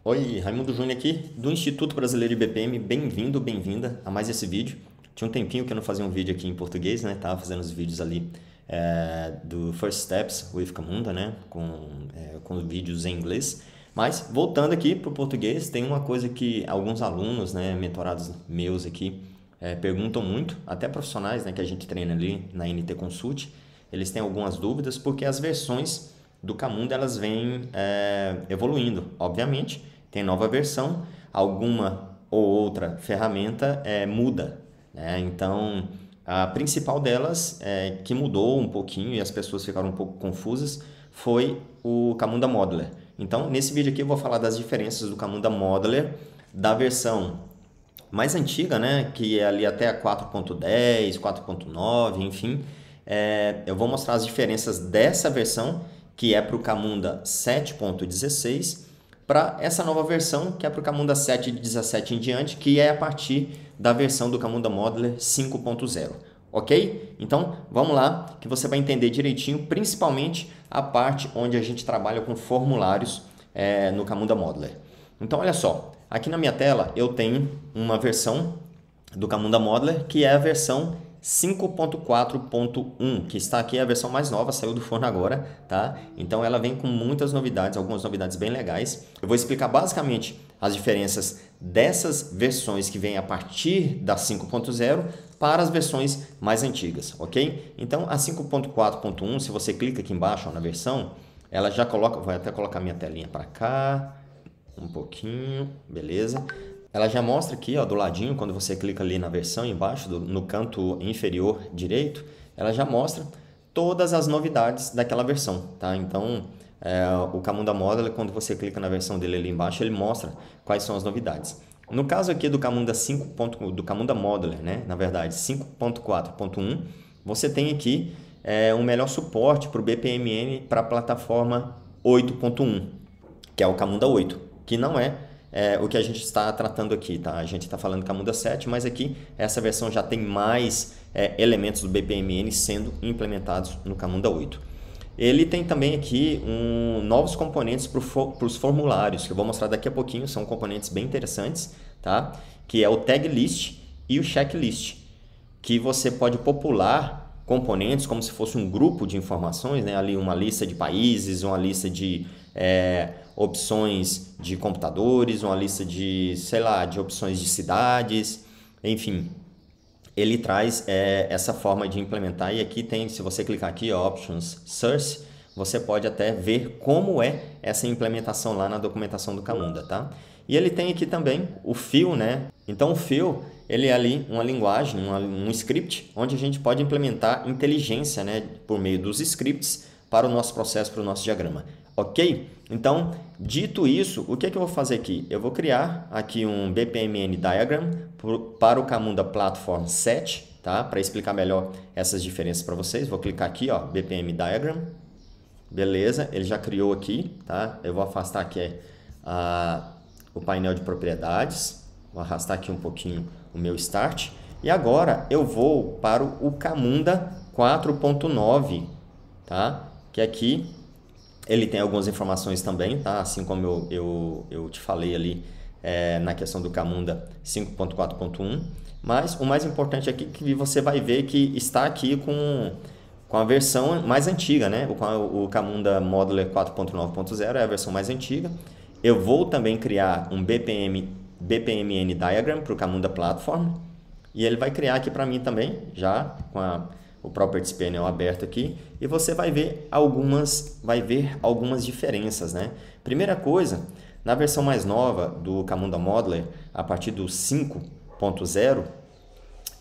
Oi, Raimundo Júnior aqui do Instituto Brasileiro de BPM. Bem-vindo, bem-vinda a mais esse vídeo. Tinha um tempinho que eu não fazia um vídeo aqui em português, né? Tava fazendo os vídeos ali do First Steps with Camunda, né? Com vídeos em inglês. Mas, voltando aqui para o português, tem uma coisa que alguns alunos, né, mentorados meus aqui, perguntam muito, até profissionais, né, que a gente treina ali na NT Consult, eles têm algumas dúvidas porque as versões do Camunda elas vêm evoluindo, obviamente. Tem nova versão, alguma ou outra ferramenta muda, né? Então, a principal delas, que mudou um pouquinho e as pessoas ficaram um pouco confusas, foi o Camunda Modeler. Então, nesse vídeo aqui eu vou falar das diferenças do Camunda Modeler da versão mais antiga, né? Que é ali até a 4.10, 4.9, enfim. Eu vou mostrar as diferenças dessa versão, que é para o Camunda 7.16, para essa nova versão, que é para o Camunda 7.17 em diante, que é a partir da versão do Camunda Modeler 5.0. Ok? Então, vamos lá, que você vai entender direitinho, principalmente a parte onde a gente trabalha com formulários no Camunda Modeler. Então, olha só, aqui na minha tela eu tenho uma versão do Camunda Modeler, que é a versão 5.4.1, que está aqui, a versão mais nova, saiu do forno agora, tá? Então ela vem com muitas novidades, algumas novidades bem legais. Eu vou explicar basicamente as diferenças dessas versões que vêm a partir da 5.0 para as versões mais antigas, ok? Então a 5.4.1, se você clica aqui embaixo ó, na versão, ela já coloca, vou até colocar minha telinha para cá, um pouquinho, beleza? Ela já mostra aqui, ó, do ladinho, quando você clica ali na versão embaixo, no canto inferior direito, ela já mostra todas as novidades daquela versão, tá? Então, o Camunda Modeler, quando você clica na versão dele ali embaixo, ele mostra quais são as novidades. No caso aqui do Camunda 5. Do Camunda Modeler, né? Na verdade, 5.4.1, você tem aqui um melhor suporte para o BPMN para a plataforma 8.1, que é o Camunda 8, que não é o que a gente está tratando aqui, tá? A gente está falando Camunda 7, mas aqui essa versão já tem mais elementos do BPMN sendo implementados no Camunda 8. Ele tem também aqui novos componentes para os formulários, que eu vou mostrar daqui a pouquinho, são componentes bem interessantes, tá? Que é o Tag List e o Checklist, que você pode popular componentes como se fosse um grupo de informações, né? Ali uma lista de países, uma lista de opções de computadores, uma lista de, sei lá, de opções de cidades, enfim. Ele traz essa forma de implementar e aqui tem, se você clicar aqui, Options Source, você pode até ver como é essa implementação lá na documentação do Camunda, tá? E ele tem aqui também o Fill, né? Então o Fill, ele é ali uma linguagem, um script, onde a gente pode implementar inteligência, né? Por meio dos scripts para o nosso processo, para o nosso diagrama. Ok? Então, dito isso, o que é que eu vou fazer aqui? Eu vou criar aqui um BPMN Diagram para o Camunda Platform 7, tá? Para explicar melhor essas diferenças para vocês. Vou clicar aqui, ó, BPM Diagram. Beleza, ele já criou aqui, tá? Eu vou afastar aqui o painel de propriedades. Vou arrastar aqui um pouquinho o meu Start. E agora eu vou para o Camunda 4.9, tá? Que aqui ele tem algumas informações também, tá? Assim como eu te falei ali na questão do Camunda 5.4.1. Mas o mais importante aqui é que você vai ver que está aqui com a versão mais antiga, né? O Camunda Modeler 4.9.0 é a versão mais antiga. Eu vou também criar um BPMN Diagram para o Camunda Platform. E ele vai criar aqui para mim também, já com o Properties Panel aberto aqui, e você vai ver algumas diferenças, né? Primeira coisa, na versão mais nova do Camunda Modeler, a partir do 5.0,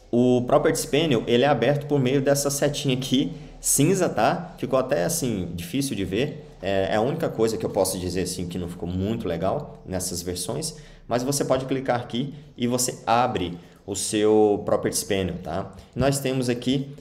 o Properties Panel ele é aberto por meio dessa setinha aqui, cinza, tá? Ficou até assim, difícil de ver, é a única coisa que eu posso dizer assim que não ficou muito legal nessas versões, mas você pode clicar aqui e você abre o seu Properties Panel, tá? Nós temos aqui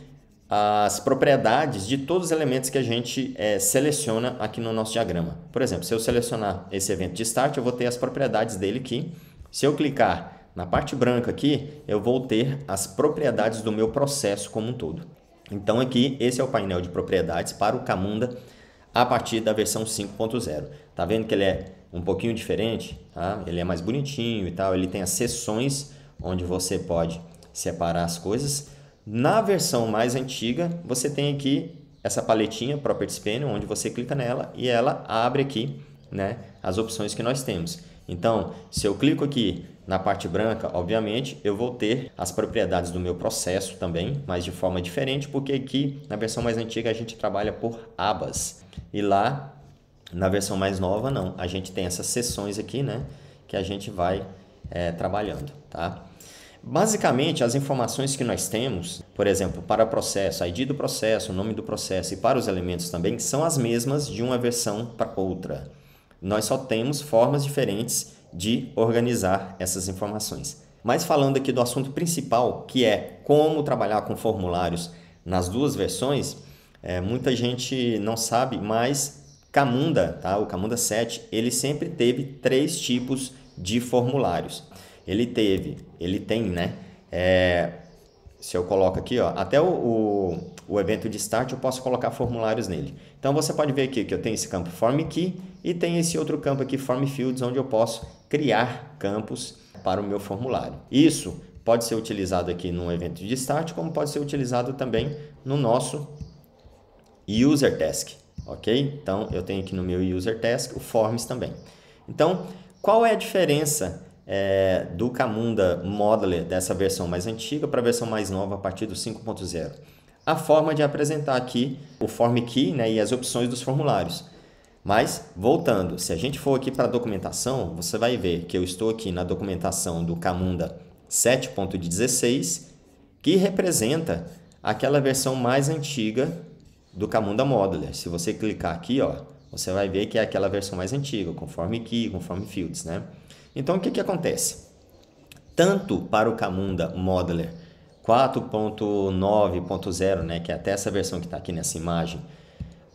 as propriedades de todos os elementos que a gente seleciona aqui no nosso diagrama. Por exemplo, se eu selecionar esse evento de Start, eu vou ter as propriedades dele aqui. Se eu clicar na parte branca aqui, eu vou ter as propriedades do meu processo como um todo. Então aqui, esse é o painel de propriedades para o Camunda a partir da versão 5.0. Tá vendo que ele é um pouquinho diferente, tá? Ele é mais bonitinho e tal, ele tem as seções onde você pode separar as coisas. Na versão mais antiga, você tem aqui essa paletinha Properties Panel, onde você clica nela e ela abre aqui, né, as opções que nós temos. Então, se eu clico aqui na parte branca, obviamente, eu vou ter as propriedades do meu processo também, mas de forma diferente, porque aqui na versão mais antiga a gente trabalha por abas. E lá, na versão mais nova, não. A gente tem essas seções aqui, né, que a gente vai trabalhando, tá? Basicamente, as informações que nós temos, por exemplo, para o processo, ID do processo, nome do processo e para os elementos também, são as mesmas de uma versão para outra. Nós só temos formas diferentes de organizar essas informações. Mas falando aqui do assunto principal, que é como trabalhar com formulários nas duas versões, muita gente não sabe, mas Camunda, tá? O Camunda 7, ele sempre teve 3 tipos de formulários. Ele tem, né? Se eu coloco aqui, ó, até o evento de start eu posso colocar formulários nele. Então você pode ver aqui que eu tenho esse campo Form Key e tem esse outro campo aqui Form Fields, onde eu posso criar campos para o meu formulário. Isso pode ser utilizado aqui no evento de start, como pode ser utilizado também no nosso User Task, ok? Então eu tenho aqui no meu User Task o Forms também. Então, qual é a diferença do Camunda Modeler dessa versão mais antiga para a versão mais nova a partir do 5.0? A forma de apresentar aqui o Form Key, né, e as opções dos formulários. Mas, voltando, se a gente for aqui para a documentação, você vai ver que eu estou aqui na documentação do Camunda 7.16, que representa aquela versão mais antiga do Camunda Modeler. Se você clicar aqui, ó, você vai ver que é aquela versão mais antiga, com Form Key, com Form Fields, né? Então, o que acontece? Tanto para o Camunda Modeler 4.9.0, né, que é até essa versão que está aqui nessa imagem,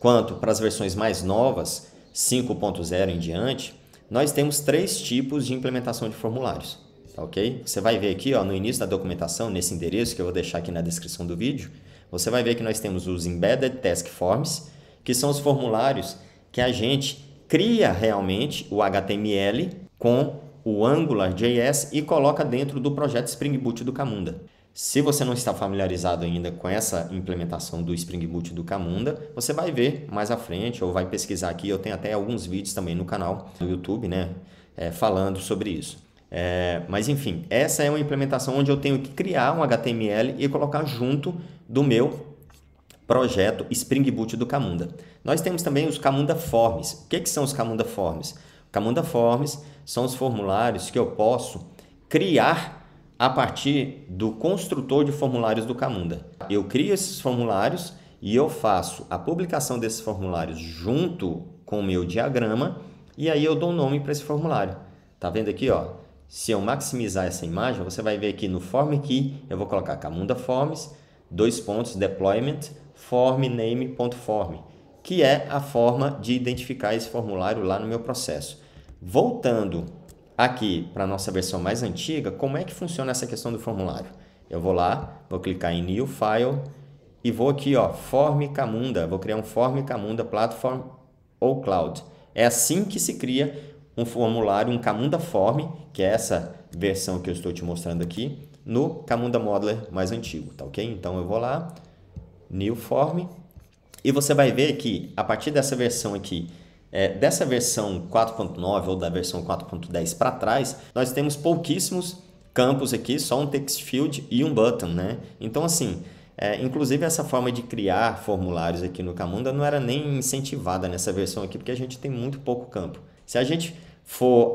quanto para as versões mais novas, 5.0 em diante, nós temos 3 tipos de implementação de formulários, tá, ok? Você vai ver aqui, ó, no início da documentação, nesse endereço que eu vou deixar aqui na descrição do vídeo, você vai ver que nós temos os Embedded Task Forms, que são os formulários que a gente cria realmente o HTML com o AngularJS e coloca dentro do projeto Spring Boot do Camunda. Se você não está familiarizado ainda com essa implementação do Spring Boot do Camunda, você vai ver mais à frente ou vai pesquisar aqui. Eu tenho até alguns vídeos também no canal do YouTube, né, falando sobre isso. Mas enfim, essa é uma implementação onde eu tenho que criar um HTML e colocar junto do meu projeto Spring Boot do Camunda. Nós temos também os Camunda Forms. O que são os Camunda Forms? Camunda Forms são os formulários que eu posso criar a partir do construtor de formulários do Camunda. Eu crio esses formulários e eu faço a publicação desses formulários junto com o meu diagrama e aí eu dou um nome para esse formulário. Tá vendo aqui, ó? Se eu maximizar essa imagem, você vai ver aqui no Form Key, eu vou colocar Camunda Forms, deployment, form_name.form, que é a forma de identificar esse formulário lá no meu processo. Voltando aqui para a nossa versão mais antiga, como é que funciona essa questão do formulário? Eu vou lá, vou clicar em New File e vou aqui, ó, Form Camunda, vou criar um Form Camunda Platform ou Cloud. É assim que se cria um formulário, um Camunda Form, que é essa versão que eu estou te mostrando aqui, no Camunda Modeler mais antigo, tá ok? Então eu vou lá, New Form, e você vai ver que a partir dessa versão aqui, dessa versão 4.9 ou da versão 4.10 para trás, nós temos pouquíssimos campos aqui, só um text field e um button, né? Então, assim, inclusive essa forma de criar formulários aqui no Camunda não era nem incentivada nessa versão aqui, porque a gente tem muito pouco campo. Se a gente for,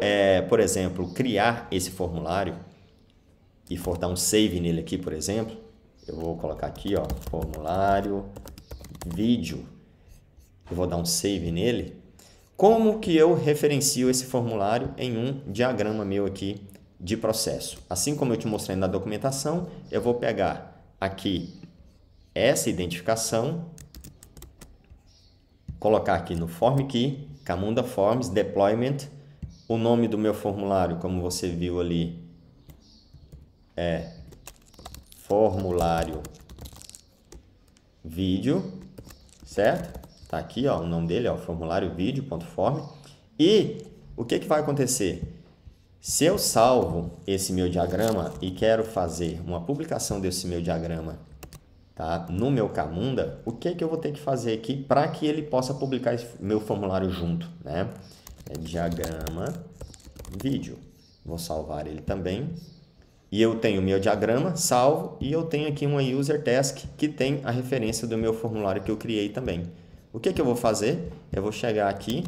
por exemplo, criar esse formulário e for dar um save nele aqui, por exemplo, eu vou colocar aqui, ó, formulário, vídeo, eu vou dar um save nele. Como que eu referencio esse formulário em um diagrama meu aqui de processo? Assim como eu te mostrei na documentação, eu vou pegar aqui essa identificação, colocar aqui no Form Key, Camunda Forms, Deployment, o nome do meu formulário, como você viu ali, é formulário vídeo, certo? Tá aqui, ó, o nome dele é o formulário vídeo.form. E o que vai acontecer? Se eu salvo esse meu diagrama e quero fazer uma publicação desse meu diagrama, tá, no meu Camunda, o que eu vou ter que fazer aqui para que ele possa publicar esse meu formulário junto, né? É diagrama vídeo. Vou salvar ele também. E eu tenho o meu diagrama salvo e eu tenho aqui uma user task que tem a referência do meu formulário que eu criei também. O que eu vou fazer? Eu vou chegar aqui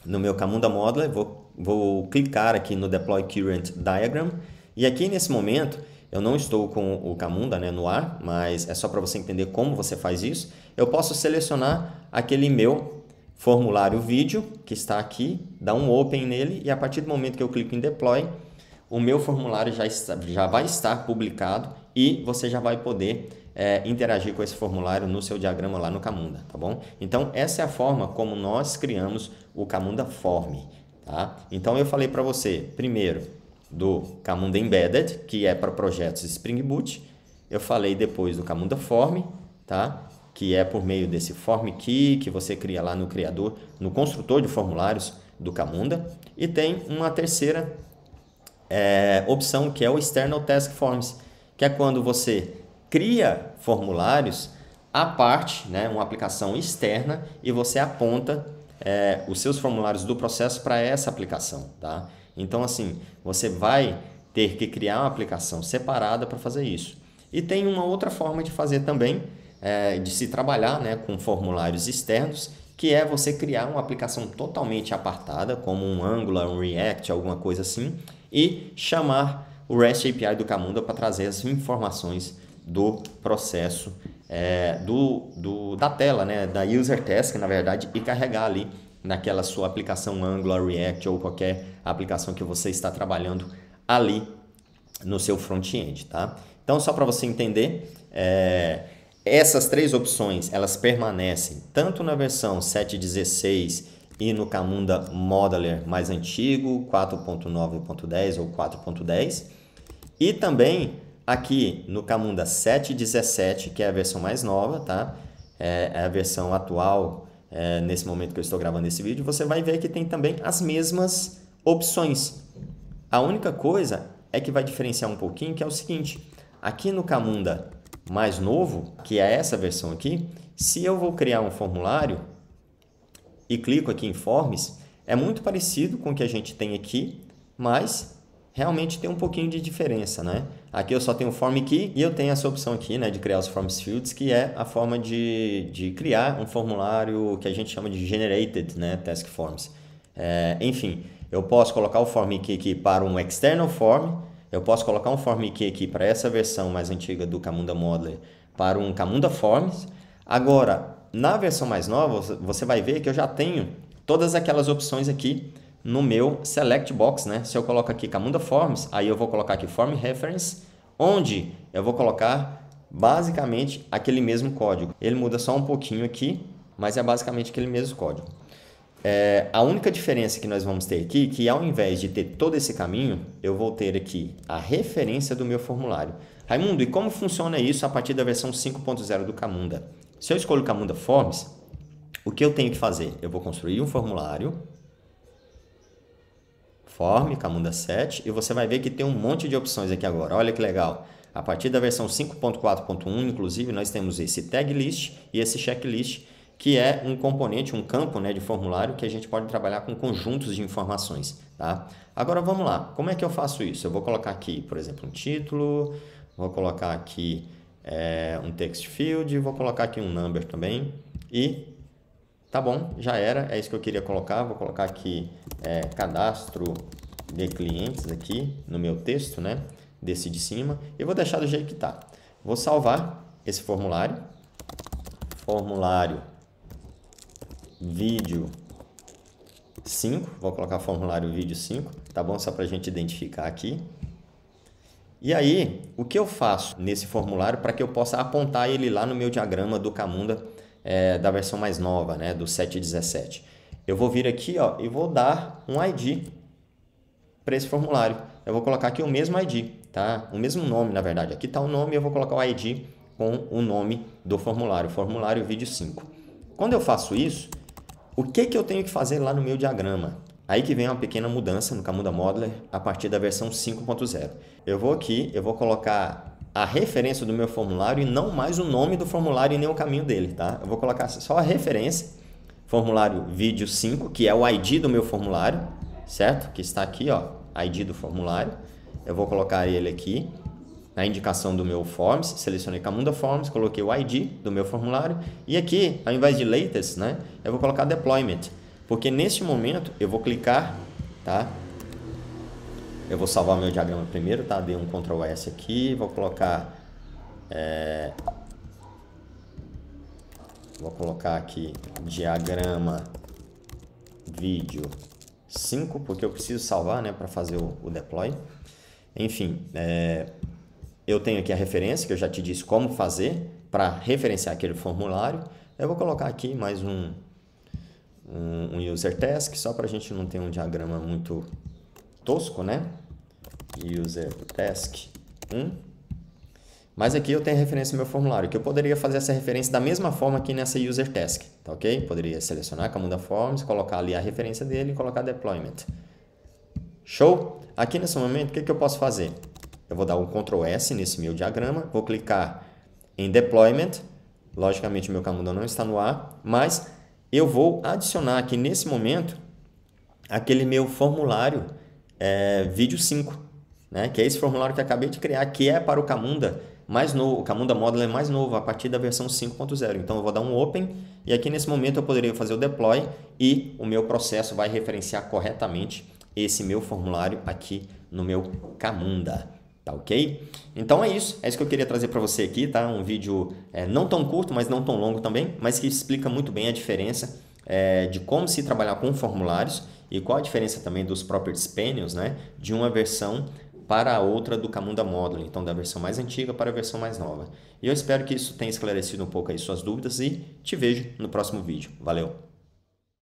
no meu Camunda Modeler, vou clicar aqui no Deploy Current Diagram e aqui nesse momento eu não estou com o Camunda, né, no ar, mas é só para você entender como você faz isso. Eu posso selecionar aquele meu formulário vídeo que está aqui, dar um Open nele e a partir do momento que eu clico em Deploy, o meu formulário já vai estar publicado e você já vai poder interagir com esse formulário no seu diagrama lá no Camunda, tá bom? Então, essa é a forma como nós criamos o Camunda Form, tá? Então, eu falei para você, primeiro, do Camunda Embedded, que é para projetos Spring Boot. Eu falei depois do Camunda Form, tá? Que é por meio desse Form Key que você cria lá no criador, no construtor de formulários do Camunda. E tem uma terceira opção, que é o External Task Forms, que é quando você cria formulários à parte, né, uma aplicação externa, e você aponta os seus formulários do processo para essa aplicação, tá? Então, assim, você vai ter que criar uma aplicação separada para fazer isso. E tem uma outra forma de fazer também, de se trabalhar, né, com formulários externos, que é você criar uma aplicação totalmente apartada, como um Angular, um React, alguma coisa assim, e chamar o REST API do Camunda para trazer as informações do processo, da tela, né, da user task, na verdade, e carregar ali naquela sua aplicação Angular, React ou qualquer aplicação que você está trabalhando ali no seu front-end, tá? Então, só para você entender, essas três opções, elas permanecem tanto na versão 7.16 e no Camunda Modeler mais antigo, 4.9.10 ou 4.10, e também aqui no Camunda 7.17, que é a versão mais nova, tá? É a versão atual, nesse momento que eu estou gravando esse vídeo, você vai ver que tem também as mesmas opções. A única coisa é que vai diferenciar um pouquinho, que é o seguinte, aqui no Camunda mais novo, que é essa versão aqui, se eu vou criar um formulário e clico aqui em Forms, é muito parecido com o que a gente tem aqui, mas realmente tem um pouquinho de diferença, né? Aqui eu só tenho o Form Key e eu tenho essa opção aqui, né, de criar os Forms Fields, que é a forma de criar um formulário que a gente chama de Generated, né, Task Forms. Enfim, eu posso colocar o Form Key aqui para um External Form, eu posso colocar um Form Key aqui para essa versão mais antiga do Camunda Modeler para um Camunda Forms. Agora, na versão mais nova, você vai ver que eu já tenho todas aquelas opções aqui no meu Select Box, né? Se eu coloco aqui Camunda Forms, aí eu vou colocar aqui Form Reference, onde eu vou colocar basicamente aquele mesmo código. Ele muda só um pouquinho aqui, mas é basicamente aquele mesmo código. A única diferença que nós vamos ter aqui, que ao invés de ter todo esse caminho, eu vou ter aqui a referência do meu formulário. Raimundo, e como funciona isso a partir da versão 5.0 do Camunda? Se eu escolho Camunda Forms, o que eu tenho que fazer? Eu vou construir um formulário, Form, Camunda 7, e você vai ver que tem um monte de opções aqui agora. Olha que legal. A partir da versão 5.4.1, inclusive, nós temos esse tag list e esse checklist, que é um componente, um campo, né, de formulário que a gente pode trabalhar com conjuntos de informações, tá? Agora vamos lá, como é que eu faço isso? Eu vou colocar aqui, por exemplo, um título, vou colocar aqui um text field, vou colocar aqui um number também e tá bom, já era, é isso que eu queria colocar. Vou colocar aqui cadastro de clientes aqui no meu texto, né, desse de cima, e vou deixar do jeito que tá. Vou salvar esse formulário, vídeo 5, vou colocar formulário vídeo 5, tá bom? Só para a gente identificar aqui. E aí, o que eu faço nesse formulário para que eu possa apontar ele lá no meu diagrama do Camunda da versão mais nova, né, do 7.17? Eu vou vir aqui, ó, e vou dar um ID para esse formulário. Eu vou colocar aqui o mesmo ID, tá? O mesmo nome, na verdade. Aqui está o nome, eu vou colocar o ID com o nome do formulário, formulário vídeo 5. Quando eu faço isso, o que eu tenho que fazer lá no meu diagrama? Aí que vem uma pequena mudança no Camunda Modeler a partir da versão 5.0. Eu vou aqui, eu vou colocar a referência do meu formulário e não mais o nome do formulário e nem o caminho dele, tá? Eu vou colocar só a referência, formulário vídeo 5, que é o ID do meu formulário, certo? Que está aqui, ó, ID do formulário. Eu vou colocar ele aqui na indicação do meu Forms, selecionei Camunda Forms, coloquei o ID do meu formulário e aqui, ao invés de latest, né, eu vou colocar deployment, porque neste momento eu vou clicar, tá? Eu vou salvar meu diagrama primeiro, tá? Dei um Ctrl S aqui, vou colocar aqui diagrama vídeo 5, porque eu preciso salvar, né, para fazer o deploy. Enfim, eu tenho aqui a referência, que eu já te disse como fazer para referenciar aquele formulário. Eu vou colocar aqui mais um user task, só para a gente não ter um diagrama muito tosco, né? User task 1. Mas aqui eu tenho a referência no meu formulário, que eu poderia fazer essa referência da mesma forma aqui nessa user task, tá ok? Poderia selecionar Camunda Forms, colocar ali a referência dele e colocar deployment. Show? Aqui nesse momento, o que eu posso fazer? Eu vou dar um Ctrl S nesse meu diagrama, vou clicar em Deployment, logicamente o meu Camunda não está no ar, mas eu vou adicionar aqui nesse momento aquele meu formulário vídeo 5, né? Que é esse formulário que eu acabei de criar, que é para o Camunda mais novo, o Camunda Modeler mais novo, a partir da versão 5.0. Então eu vou dar um Open e aqui nesse momento eu poderia fazer o Deploy e o meu processo vai referenciar corretamente esse meu formulário aqui no meu Camunda, tá ok? Então é isso que eu queria trazer para você aqui, tá? Um vídeo não tão curto, mas não tão longo também, mas que explica muito bem a diferença de como se trabalhar com formulários e qual a diferença também dos Properties Panels, né? De uma versão para a outra do Camunda Modeler, então da versão mais antiga para a versão mais nova. E eu espero que isso tenha esclarecido um pouco aí suas dúvidas e te vejo no próximo vídeo. Valeu!